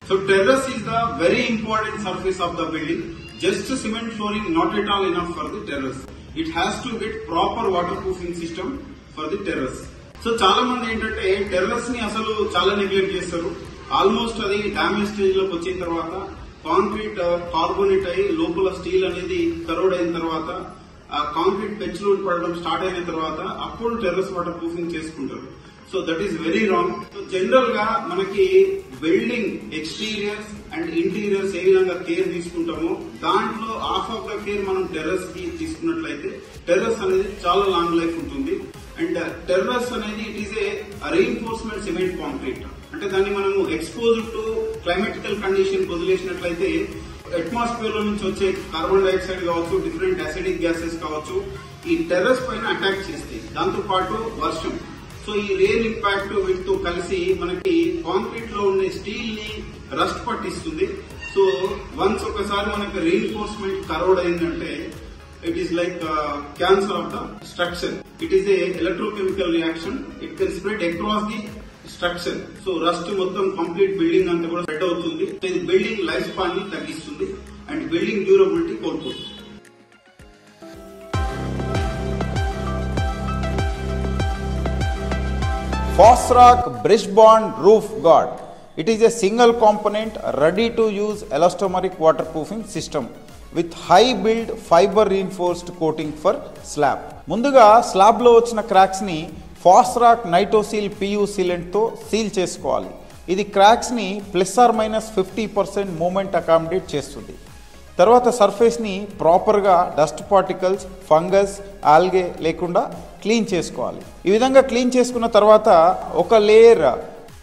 So terrace is the very important surface of the building. Just cement flooring not at all enough for the terrace. It has to get proper waterproofing system for the terrace. So చాలా మంది ఏంటంటే terrace ని అసలు చాలా neglect చేస్తారు. Almost అది damage stage లోకి వచ్చిన తర్వాత కాంక్రీట్ కార్బోనేట్ అయ్యి లోపల స్టీల్ అనేది కరోడ్ అయిన తర్వాత ఆ కాంక్రీట్ పెచ్చులు పడడం స్టార్ట్ అయిన తర్వాత అప్పుడు టెర్రస్ వాటర్ ప్రూఫింగ్ చేసుకుంటారు. So that is very wrong. So general గా మనకి బిల్డింగ్ ఎక్స్టీరియర్స్ అండ్ ఇంటీరియర్స్ ఏ విధంగా కేర్ తీసుకుంటామో దాంట్లో హాఫ్ ఆఫ్ ద కేర్ మనం టెర్రస్ కి తీసుకున్నట్లయితే టెర్రస్ అనేది చాలా లాంగ్ లైఫ్ ఉంటుంది. అండ్ టెర్రస్ అనేది it is a reinforcement cement concrete. అంటే దాన్ని మనము ఎక్స్పోజ్డ్ టు క్లైమాటికల్ కండిషన్ వదిలేసినట్లయితే అట్మాస్ఫియర్ లో నుంచి వచ్చే కార్బన్ డైఆక్సైడ్ కావచ్చు, డిఫరెంట్ యాసిడిక్ గ్యాసెస్ కావచ్చు, ఈ టెర్రస్ పైన అటాక్ చేస్తాయి. దాంతో పాటు వర్షం. సో ఈ రెయిన్ ఇంపాక్ట్ వీటితో కలిసి మనకి కాంక్రీట్ లో ఉండే స్టీల్ ని రస్ట్ పట్టిస్తుంది. సో వన్స్ ఒకసారి మనకి రీఇన్ఫోర్స్మెంట్ కరోడ్ అయిందంటే it is like cancer of the structure. It is a electrochemical reaction. It can spread across the structure. So rust మొత్తం కంప్లీట్ బిల్డింగ్ అంతా కూడా స్ప్రెడ్ అవుతుంది. ఇది బిల్డింగ్ లైఫ్ స్పాన్ ని తగ్గిస్తుంది అండ్ బిల్డింగ్ డ్యూరబిలిటీ కోల్పోతుంది. Fosroc Brush Bond Roof Guard. It is a single component ready to use elastomeric waterproofing system with high build fiber reinforced coating for slab. ముందుగా slab లో వచ్చిన cracks ని Fosroc Nitoseal PU sealant తో seal చేసుకోవాలి. ఇది cracks ని +- 50% moment accommodate చేస్తుంది. తర్వాత సర్ఫేస్ ని ప్రాపర్ గా డస్ట్ పార్టికల్స్, ఫంగస్, ఆల్గే లేకుండా క్లీన్ చేసుకోవాలి. ఈ విధంగా క్లీన్ చేసుకున్న తర్వాత ఒక లేయర్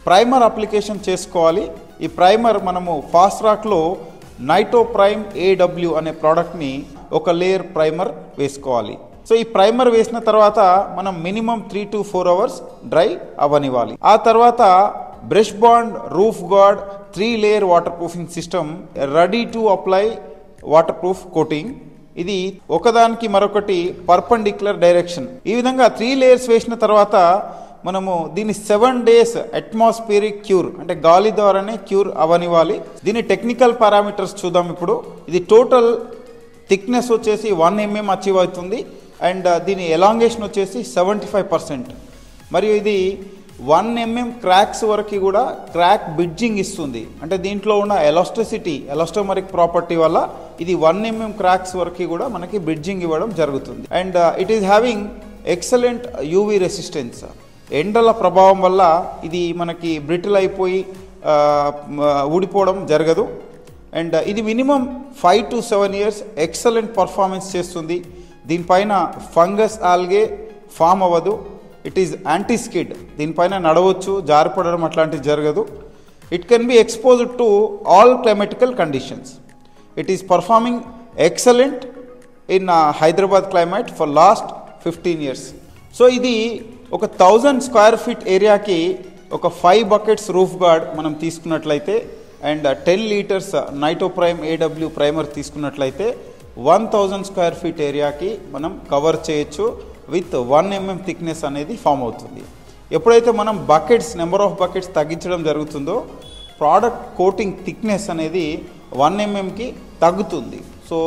ప్రైమర్ అప్లికేషన్ చేసుకోవాలి. ఈ ప్రైమర్ మనము Fosroc లో నైటోప్రైమ్ AW అనే ప్రోడక్ట్ ని ఒక లేయర్ ప్రైమర్ వేసుకోవాలి. సో ఈ ప్రైమర్ వేసిన తర్వాత మనం మినిమం 3 to 4 అవర్స్ డ్రై అవనివ్వాలి. ఆ తర్వాత brush bond roof guard 3 layer water proofing system ready to apply water proof coating. ఇది ఒకదానికి మరొకటి పర్పెండిక్యులర్ డైరెక్షన్. ఈ విధంగా 3 లేయర్స్ వేసిన తర్వాత మనము దీన్ని 7 days అట్మాస్ఫియరిక్ క్యూర్ అంటే గాలి ద్వారానే క్యూర్ అవనివ్వాలి. దీని టెక్నికల్ పారామీటర్స్ చూద్దాం ఇప్పుడు. ఇది టోటల్ థిక్నెస్ వచ్చేసి 1 mm అచీవ్ అవుతుంది అండ్ దీని ఎలాంగేషన్ వచ్చేసి 75%. మరియు ఇది 1 mm క్రాక్స్ వరకు కూడా క్రాక్ బిడ్జింగ్ ఇస్తుంది. అంటే దీంట్లో ఉన్న ఎలాస్టోమరిక్ ప్రాపర్టీ వల్ల ఇది 1 mm క్రాక్స్ వరకు కూడా మనకి బ్రిడ్జింగ్ ఇవ్వడం జరుగుతుంది. And it is having excellent UV resistance. ఎండల ప్రభావం వల్ల ఇది మనకి బ్రిటిల్ అయిపోయి ఊడిపోవడం జరగదు. అండ్ ఇది minimum 5 to 7 years excellent performance చేస్తుంది. దీనిపైన ఫంగస్, ఆల్గే ఫామ్ అవ్వదు. It is anti skid. దీనిపైన నడవచ్చు, జారిపడడం అట్లాంటివి జరగదు. It can be exposed to all క్లైమాటికల్ conditions. It is performing excellent in Hyderabad climate for last 15 years. So ఇది ఒక 1000 square feet ఏరియాకి ఒక 5 buckets రూఫ్ గార్డ్ మనం తీసుకున్నట్లయితే అండ్ 10 liters నైటోప్రైమ్ AW ప్రైమర్ తీసుకున్నట్లయితే 1000 square feet ఏరియాకి మనం కవర్ చేయొచ్చు విత్ 1 mm థిక్నెస్ అనేది ఫామ్ అవుతుంది. ఎప్పుడైతే మనం నెంబర్ ఆఫ్ బకెట్స్ తగ్గించడం జరుగుతుందో ప్రోడక్ట్ కోటింగ్ థిక్నెస్ అనేది 1 mmకి తగ్గుతుంది. సో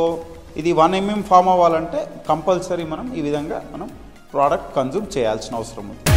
ఇది 1 mm ఫామ్ అవ్వాలంటే కంపల్సరీ మనం ఈ విధంగా మనం ప్రోడక్ట్ కన్జ్యూమ్ చేయాల్సిన అవసరం ఉంది.